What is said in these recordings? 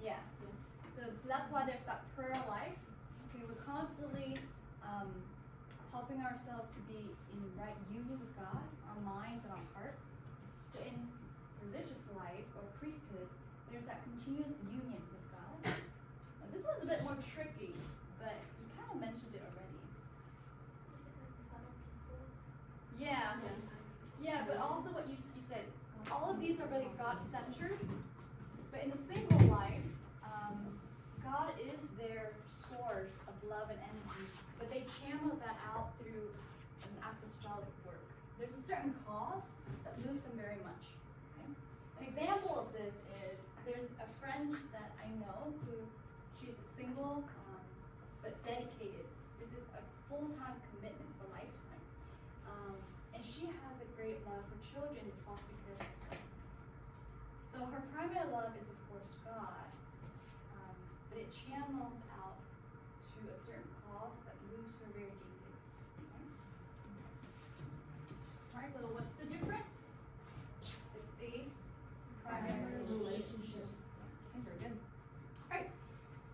Yeah. So that's why there's that prayer life. Okay, we're constantly helping ourselves to be in right union with God, our minds and our heart. So in religious life or priesthood, there's that continuous union with God. Now, this one's a bit more tricky, but you kind of mentioned it already. Yeah. Yeah, but also what you said, all of these are really God-centered, but in the single life, God is their source of love and energy, but they channel that out through an apostolic work. There's a certain cause that moves them very much. Okay? An example of this is, there's a friend that I know who, she's single, but dedicated. This is a full-time commitment for lifetime. And she has a great love for children in foster care system. So her primary love is, of course, God, but it channels out to a certain cause that moves her very deeply. Okay? All right, so what's the difference? It's the primary relationship. Okay, very good. All right,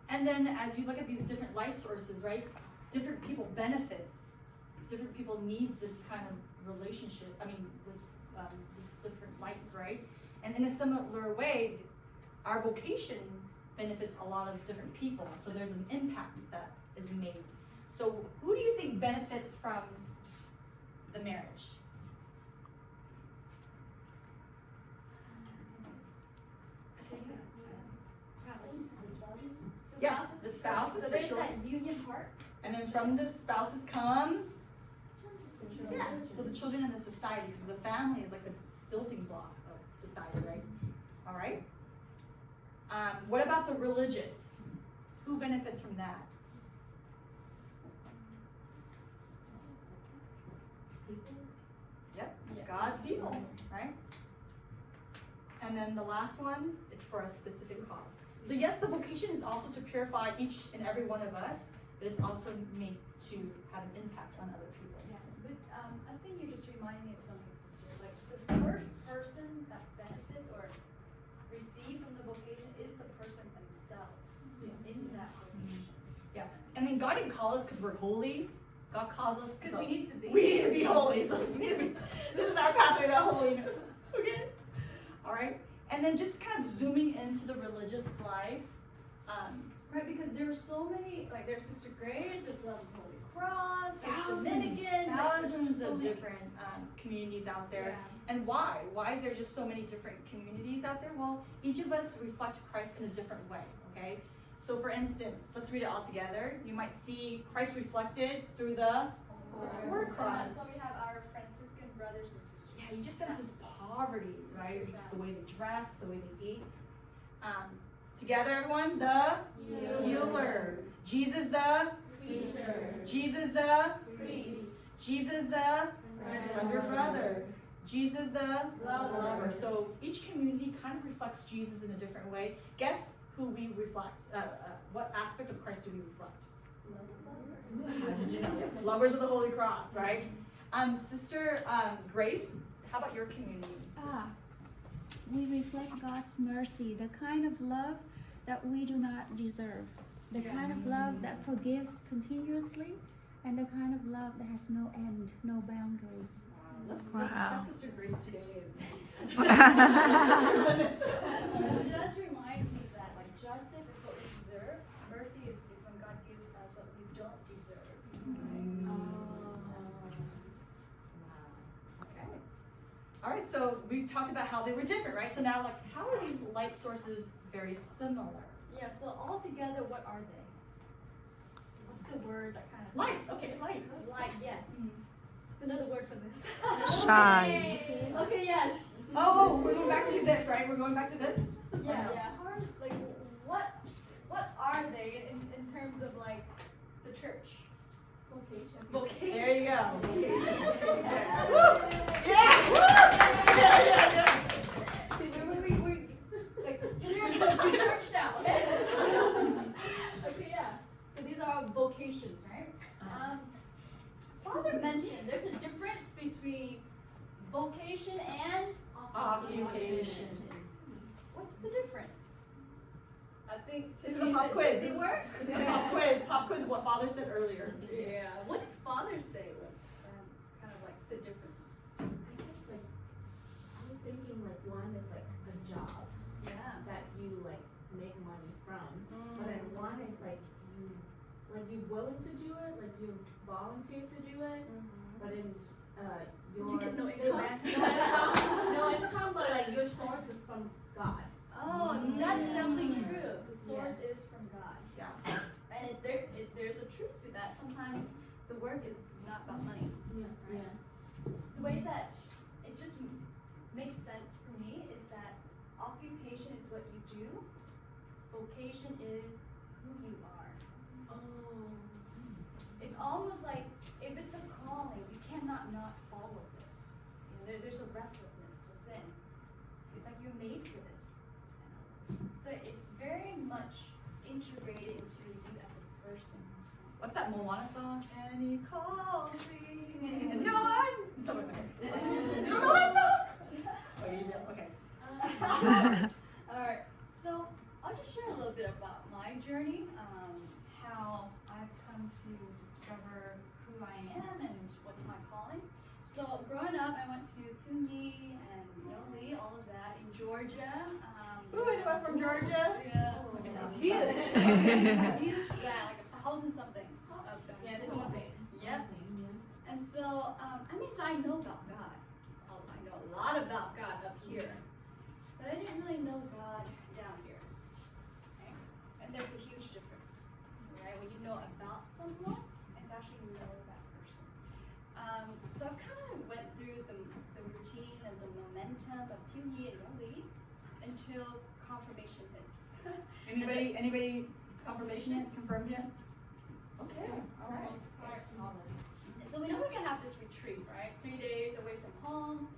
and then as you look at these different life sources, right, different people benefit. Different people need this kind of relationship. This different lights, right? And in a similar way, our vocation benefits a lot of different people. So there's an impact that is made. So who do you think benefits from the marriage? Yes, the spouses. So there's that union part. And then from the spouses come. Yeah, so the children and the society, because the family is like the building block of society, right? All right. What about the religious? Who benefits from that? People. Yep, yeah. God's people, right? And then the last one, it's for a specific cause. So yes, the vocation is also to purify each and every one of us, but it's also made to have an impact on other people. Yeah, but I think you're just reminding me of something, sister. Like the first person that benefits or receive from the vocation is the person themselves in that vocation. Yeah, and then God didn't call us because we're holy. God calls us because we need to be. We need to be holy. So we need to be. This is our pathway to holiness. Okay. All right, and then just kind of zooming into the religious life. Right, because there's so many, like there's Sister Grace, there's Love of Holy Cross, there's Dominicans, thousands of different communities out there. Yeah. And why? Why is there just so many different communities out there? Well, each of us reflect Christ in a different way, okay? So for instance, let's read it all together. You might see Christ reflected through the Holy Cross. So we have our Franciscan brothers and sisters. Yeah, you just sense this poverty, right? Just the way they dress, the way they eat. Together, everyone, the healer. Jesus the preacher. Jesus the priest. Jesus the younger brother. Jesus the lover. So each community kind of reflects Jesus in a different way. Guess who we reflect? What aspect of Christ do we reflect? How did you know? Lovers of the Holy Cross, right? Sister Grace, how about your community? We reflect God's mercy, the kind of love that we do not deserve, the kind of love that forgives continuously, and the kind of love that has no end, no boundary. Let's test Sister Grace today. It just reminds me that like justice is what we deserve, mercy is when God gives us what we don't deserve. All right, so we talked about how they were different, right? So now, like, how are these light sources very similar? Yeah, so all together, what are they? What's the word that kind of... Light, okay, light. Light, yes. It's another word for this. Shine. Okay, yes. Oh, we're going back to this, right? We're going back to this? Yeah, yeah. How are, like, what are they in terms of, like, the church? Vocation. There you go. Vocation. Yeah! Yeah. See, we're like steering to church now. Okay, yeah. So these are our vocations, right? Father mentioned there's a difference between vocation and occupation. What's the difference? I think This is a pop quiz. Does it work? This is a pop quiz. Pop quiz of what Father said earlier. Yeah. What did Father's Day was kind of like the difference? I guess like I was thinking like one is like a job Yeah. that you like make money from, but then one is like you're willing to do it, like you volunteer to do it, but in your You get no they income. rent- no income, but like your source is from God. Oh, that's definitely true. The source is from God. Yeah. And there's a truth to that. Sometimes the work is not about money. Yeah. The way that it just makes sense for me is that occupation is what you do, vocation is who you are. Oh. It's almost like if it's a calling, you cannot not follow this. You know, there's a restlessness within. It's like you're made for this. So it's very much integrated into you as a person. What's that Moana song? And he calls me. And no one. Someone you don't know that song? Oh, you do? Okay. Alright, so I'll just share a little bit about my journey, how I've come to discover who I am and what's my calling. So growing up, I went to Tunyi and Yoli, all of that in Georgia. Ooh, anyone from Georgia? Yeah, Okay, it's that's huge. It's huge, yeah, like 1,000 something. Yeah, there's one thing. Yep. And so, so I know about God. I know a lot about God up here. But I didn't really know God down here. Okay? And there's a huge difference, right? When you know about someone, and to actually know that person. So I've kind of went through the routine and the momentum of Tunyi and Yoli until confirmation hits. Anybody confirmation yet? Confirmed yet? Okay. All right. So we know we're gonna have this retreat, right? 3 days away from home.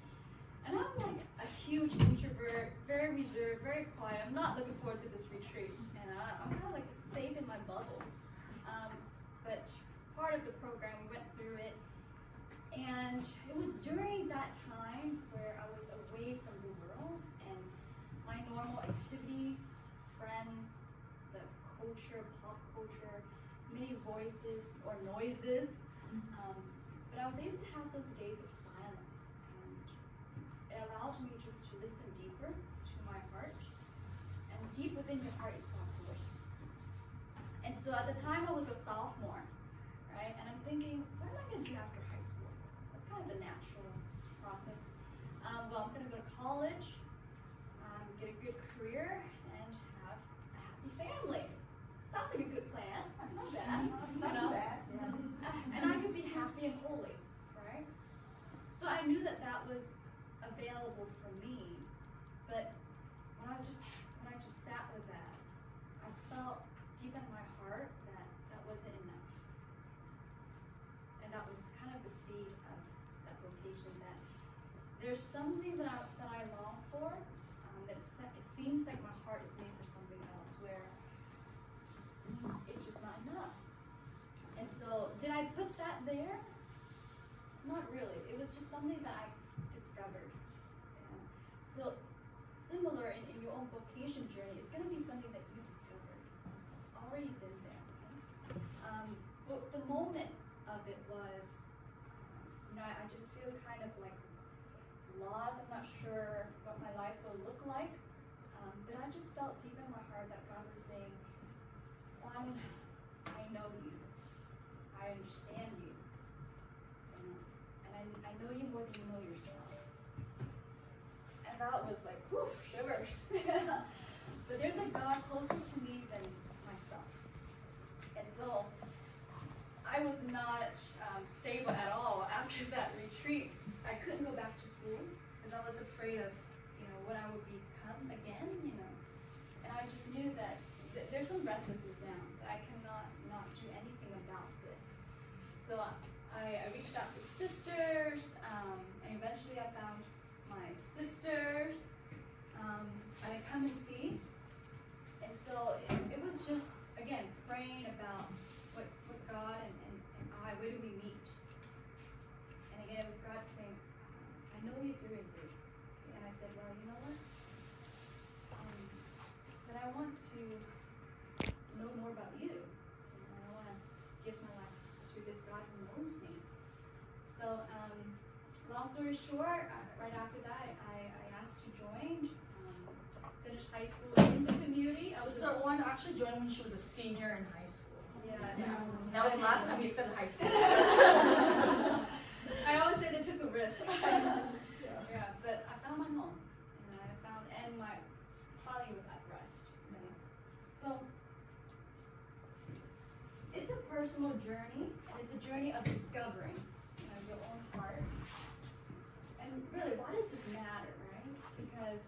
And I'm like a huge introvert, very reserved, very quiet. I'm not looking forward to this retreat. And I'm kind of like safe in my bubble. But part of the program, we went through it. And it was during that time where I was away from the world and my normal activities, friends, the culture, pop culture, many voices or noises. But I was able to have those days of silence, and it allowed me just to listen deeper to my heart, and deep within your heart is God's voice. And so at the time I was a sophomore, right? And I'm thinking, what am I going to do after high school? That's kind of the natural process. Well, I'm going to go to college, get a good career, and have a happy family. Sounds like a good plan. Not bad. Not too bad. Yeah. And I could be happy and holy, right? So I knew that that was available for me, but when I just sat with that, I felt deep in my heart that that wasn't enough, and that was kind of the seed of that vocation. That there's something that I long for. That it seems like my heart is made for something else, where it's just not enough. And so, did I put that there? Not really. It was just something that I discovered. You know? So, similar in your own vocation journey, it's going to be something that you discovered. It's already been there. Okay? But the moment of it was, I just feel kind of like lost. I'm not sure what my life will look like. But I just felt deep in my heart that God was saying, Oanh, I know you. I understand you. And I know you more than you know yourself. And that was like, whew, shivers. But there's a God closer to me than myself. And so I was not stable at all after that retreat. I couldn't go back to school because I was afraid of, what I would become again, And I just knew that there's some restlessness now, that I cannot not do anything about this. So I reached out to the sisters, and eventually I found my sisters. I come and see. And so it was just, again, praying about what God and I, where do we meet? And again, it was God saying, I know you through and through. And I said, well, you know what? That I want to more about you. And I want to give my life to this God who knows me. So, long story short, right after that, I asked to join, finished high school in the community. So Oanh actually joined when she was a senior in high school. Yeah. That was the last time we accepted high school. I always say they took a risk. Yeah, but I found my home, and my father was at rest. So it's a personal journey, and it's a journey of discovering, your own heart. And really, why does this matter, right? Because,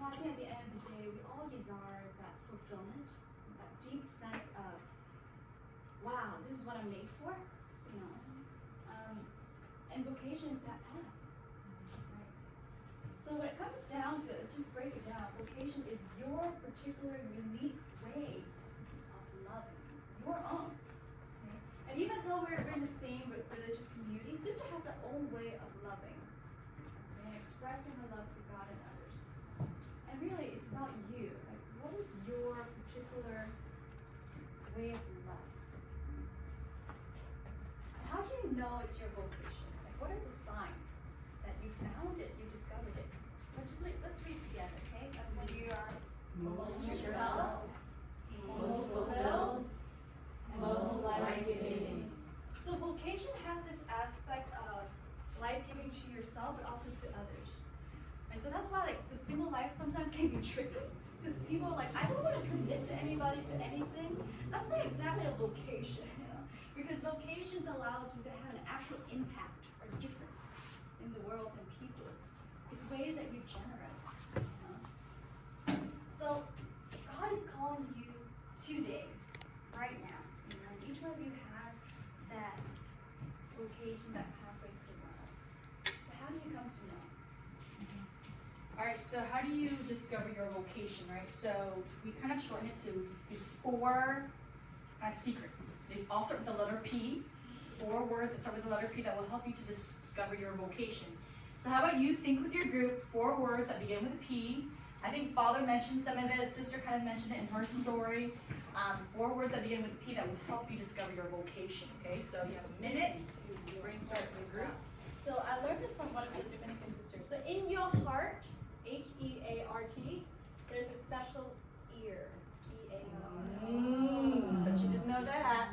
well, I think at the end of the day, we all desire that fulfillment, that deep sense of, wow, this is what I'm made for, and vocation is that path. Right? So when it comes down to it, let's just break it down. Vocation is your particular unique way of loving, your own. Okay? And even though we're in the same religious community, sister has her own way of loving, and expressing her love to God and others. And really, it's about you. Like, what is your particular way of love? How do you know it's your vocation? Like, what are the signs that you found it, you discovered it? Let's read together, okay? That's when you are most yourself, most fulfilled, and most life-giving. So vocation has this aspect of life-giving to yourself, but also to others. And so that's why, like, the single life sometimes can be tricky. Because people are like, I don't want to commit to anybody, to anything. That's not exactly a vocation, Because vocations allows you to have an actual impact or difference in the world and people. It's ways that you're generous. So God is calling you today, right now. And each one of you have that vocation, that pathway to love. So how do you come to know? All right, so how do you discover your vocation, right? So we kind of shorten it to these 4 secrets. They all start with the letter P. 4 words that start with the letter P that will help you to discover your vocation. So how about you think with your group 4 words that begin with a P. I think Father mentioned some of it. Sister kind of mentioned it in her story. 4 words that begin with a P that will help you discover your vocation. Okay, so you have a minute to brainstorm your group. So I learned this from one of the Dominican sisters. So in your heart, H-E-A-R-T, there's a special ear. E-A-R. But you didn't know that.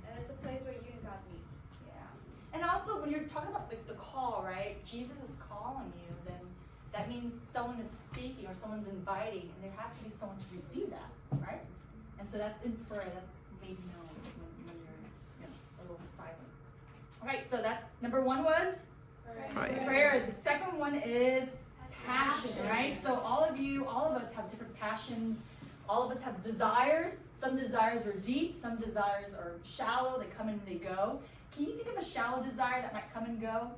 And it's a place where you and God meet. Yeah. And also, when you're talking about the call, right? Jesus is calling you, then that means someone is speaking or someone's inviting, and there has to be someone to receive that, right? And so that's in prayer. That's made known when you're a little silent. All right, so that's number 1 was prayer. The second one is passion, right? So all of us have different passions. All of us have desires. Some desires are deep, some desires are shallow, they come and they go. Can you think of a shallow desire that might come and go?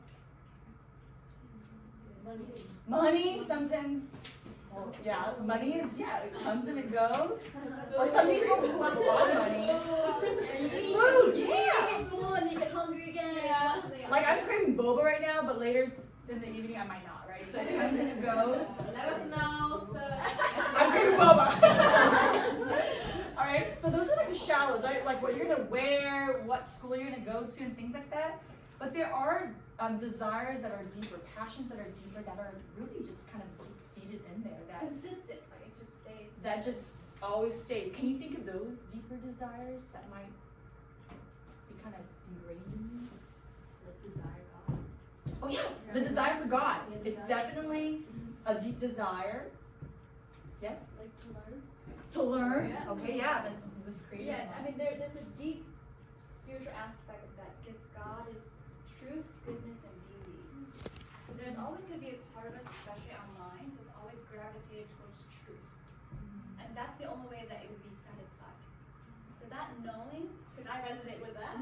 Money, sometimes. Well, yeah, money is, it comes and it goes. Or some people who have a lot of money. Food, You get full and you get hungry again. yeah. Like I'm craving boba right now, but later in the evening I might not, right? So it comes and it goes. Let us know, sir. I'm craving boba. All right, so those are like the shallows, right? Like what you're gonna wear, what school you're gonna go to, and things like that. But there are desires that are deeper, passions that are deeper, that are really just kind of deep-seated in there. That Consistent, like it just stays. that just always stays. Can you think of those deeper desires that might be kind of ingrained in you? Like desire God. Oh yes, the desire for God. It's definitely a deep desire. Yes? Like to learn. To learn. Yeah. Okay, yeah, this was created. Yeah, I mean there's a deep spiritual aspect of that because God is truth, goodness, and beauty. So there's always going to be a part of us, especially our minds, that's always gravitated towards truth. And that's the only way that it would be satisfied. So that knowing, because I resonate with that,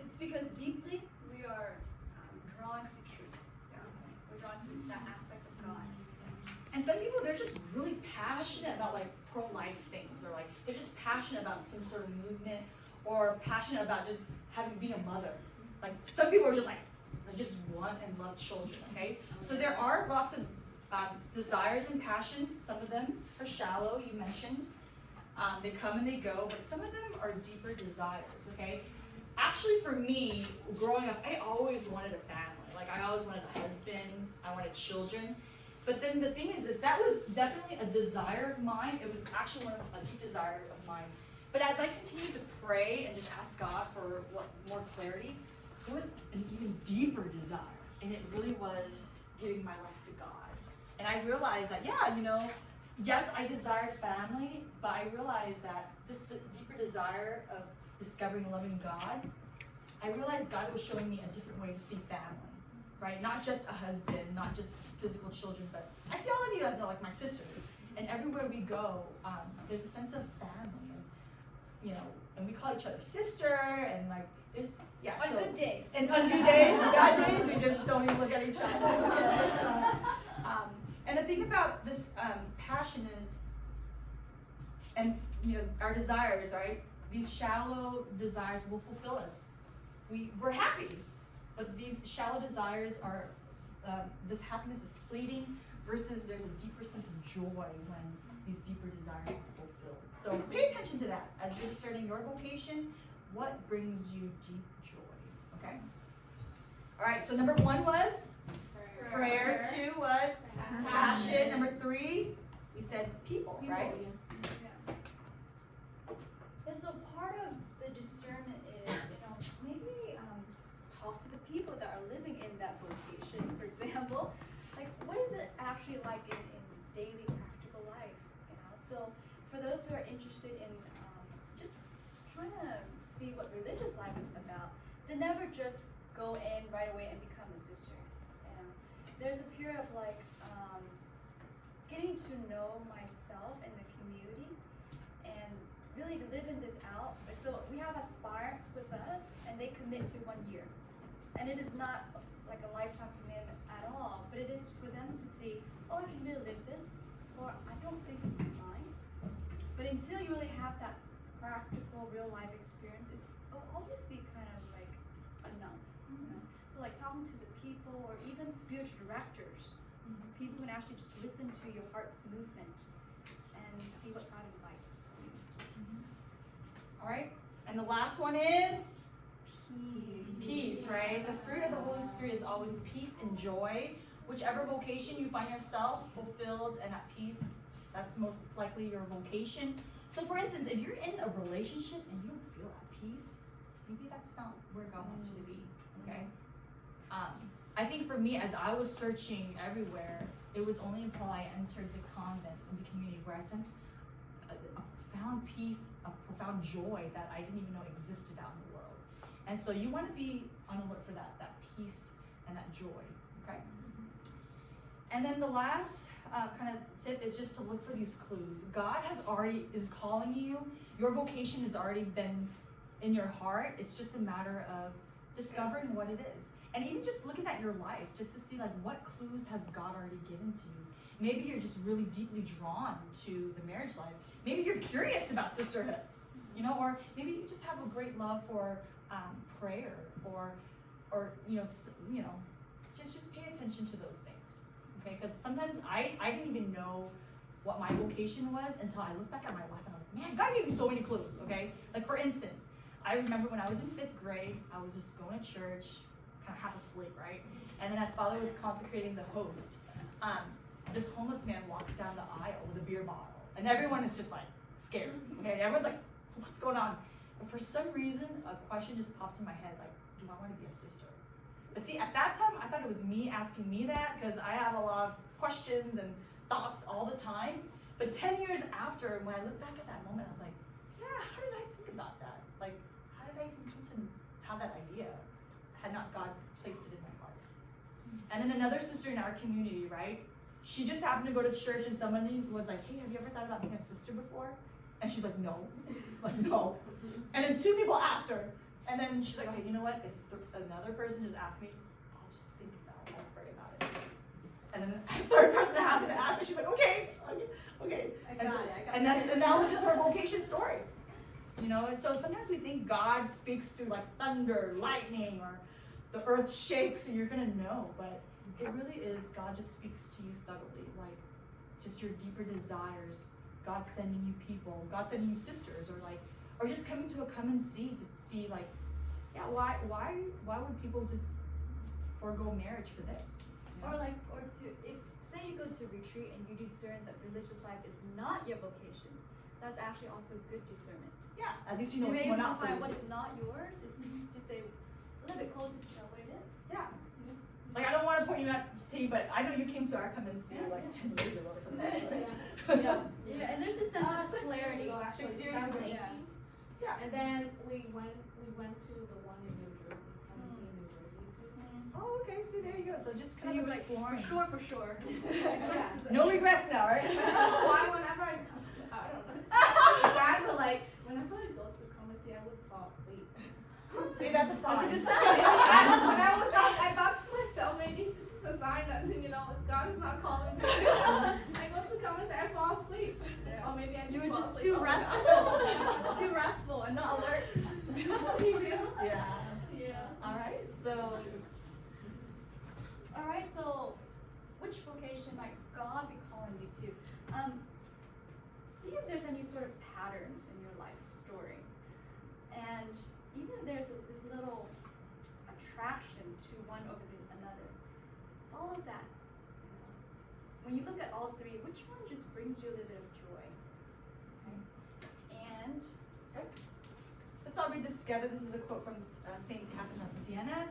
it's because deeply we are drawn to truth. We're drawn to that aspect of God. And some people, they're just really passionate about like pro-life things, or like they're just passionate about some sort of movement, or passionate about just being a mother. Like some people are just like, they just want and love children, okay? So there are lots of Desires and passions, some of them are shallow, you mentioned. They come and they go, but some of them are deeper desires, okay? Actually, for me, growing up, I always wanted a family. Like, I always wanted a husband, I wanted children. But then the thing is that was definitely a desire of mine. It was actually a deep desire of mine. But as I continued to pray and just ask God for more clarity, there was an even deeper desire. And it really was giving my life to God. And I realized that, yes, I desired family, but I realized that this deeper desire of discovering and loving God, I realized God was showing me a different way to see family, right? Not just a husband, not just physical children, but I see all of you as like my sisters. And everywhere we go, there's a sense of family, and and we call each other sister, and like there's On good days. And on good days, and bad days, we just don't even look at each other. And the thing about this passion is, and our desires, right? These shallow desires will fulfill us. We're happy, but these shallow desires are, this happiness is fleeting versus there's a deeper sense of joy when these deeper desires are fulfilled. So pay attention to that as you're discerning your vocation. What brings you deep joy? Okay. All right. So number 1 was prayer. 2 was passion. Number 3, we said people, right? And so part of the discernment is, maybe talk to the people that are living in that vocation. For example, like what is it actually like in daily practical life? So for those who are interested in just trying to see what religious life is about, they never just go in right away and become a sister. There's a period of like getting to know myself and the community and really living this out. So we have aspirants with us and they commit to 1 year. And it is not like a lifetime commitment at all, but it is for them to see, oh, I can really live this, or I don't think this is mine. But until you really have that practical real life experience, it'll always be kind of like unknown. So like talking to the people or even spiritual directors, people who can actually just listen to your heart's movement and see what God invites. All right. And the last one is peace, right? The fruit of the Holy Spirit is always peace and joy. Whichever vocation you find yourself fulfilled and at peace, that's most likely your vocation. So for instance, if you're in a relationship and you don't feel at peace, maybe that's not where God wants you to be, okay? I think for me, as I was searching everywhere, it was only until I entered the convent and the community where I sensed a profound peace, a profound joy that I didn't even know existed out in the world. And so you want to be on alert for that peace and that joy, okay? And then the last kind of tip is just to look for these clues. God is calling you. Your vocation has already been in your heart. It's just a matter of discovering what it is. And even just looking at your life, just to see like what clues has God already given to you. Maybe you're just really deeply drawn to the marriage life. Maybe you're curious about sisterhood, or maybe you just have a great love for prayer, or just pay attention to those things, okay? Because sometimes I didn't even know what my vocation was until I look back at my life and I'm like, man, God gave me so many clues, okay? Like for instance, I remember when I was in 5th grade, I was just going to church, kind of half asleep, right? And then as Father was consecrating the host, this homeless man walks down the aisle with a beer bottle. And everyone is just like scared, okay? Everyone's like, what's going on? But for some reason, a question just popped in my head, like, do I want to be a sister? But see, at that time, I thought it was me asking me that because I have a lot of questions and thoughts all the time. But 10 years after, when I look back at that moment, I was like, yeah, how did I think about that? Like, how did I even come to have that idea? Had not God placed it in my heart. And then another sister in our community, right? She just happened to go to church and somebody was like, hey, have you ever thought about being a sister before? And she's like, no. Like, no. And then 2 people asked her. And then she's like, okay, you know what? If another person just asked me, I'll just think about it. I'll pray about it. And then a 3rd person happened to ask, and she's like, okay. And that was just her vocation story. And so sometimes we think God speaks through like thunder, lightning, or the earth shakes and you're gonna know, but it really is, God just speaks to you subtly, like just your deeper desires. God sending you people, God sending you sisters, or just coming to a come and see to see like, yeah, why would people just forego marriage for this? You know? Or if say you go to retreat and you discern that religious life is not your vocation, that's actually also good discernment. Yeah, at least you know So what's you're going able on to for find you. what is not yours is to say a little bit closer to know what it is. Yeah. Like I don't want to point you out to thing, but I know you came to our come and see like 10 years ago or something. Right? Yeah, and there's a sense of 6 years clarity. ago, actually, 6 years ago. 2018. Yeah. And then we went to the one in New Jersey, Tennessee, New Jersey too. Oh, okay. See, there you go. So just So kind you of were like, exploring. for sure. Yeah. No regrets now, right? Why whenever I don't know. Dad would like, whenever I go to come and see, I would fall asleep. See, that's a sign. That's a good sign. I thought to myself, maybe this is a sign that, God is not calling me. I go to come and say, I fall asleep. Yeah. Or maybe I just You were fall just asleep. too restful. Too restful and not alert. Yeah. Yeah. All right. So. Alright, so which vocation might God be calling you to? See if there's any sort of patterns in your life story. And even if there's this little attraction to one over another, follow that. When you look at all three, which one just brings you a little bit of joy? Okay. And Let's all read this together. This is a quote from Saint Catherine of Siena.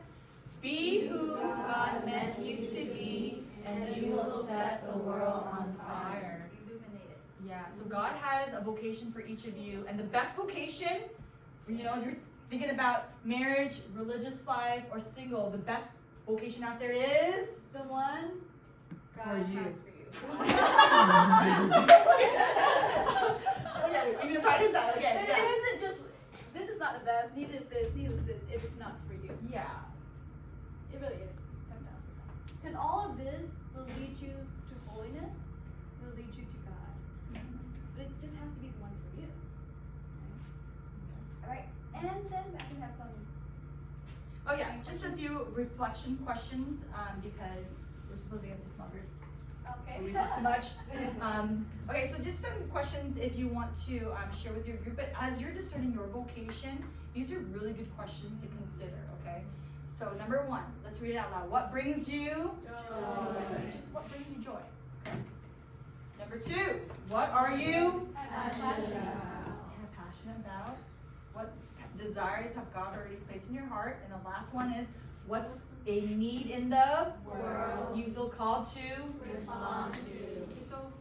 Be who God meant you to be, and you will set the world on fire. illuminate it. Yeah, so God has a vocation for each of you, and the best vocation, if you're thinking about marriage, religious life, or single, the best vocation out there is The one God For you. has for you. Okay, we need to find this out. Okay, It yeah. isn't just, this is not the best, neither is this, if it's not for you. Yeah. It really is. Come down to that. Because all of this will lead you to holiness, will lead you to God. But it just has to be the one for you. Alright, and then I can have some. Oh yeah, just a few reflection questions, because we're supposed to get to small groups. Okay. We talk too much. Okay, so just some questions if you want to share with your group. But as you're discerning your vocation, these are really good questions to consider, okay? So number one, let's read it out loud. What brings you Joy. Just what brings you joy? Okay. Number two, what are you passionate about? What desires have God already placed in your heart? And the last one is, what's a need in the World. you feel called to Respond to. Okay, so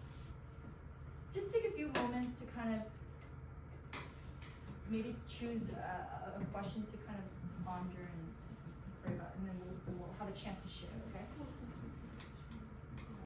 just take a few moments to kind of maybe choose a question to kind of ponder and pray about, and then we'll have a chance to share, okay?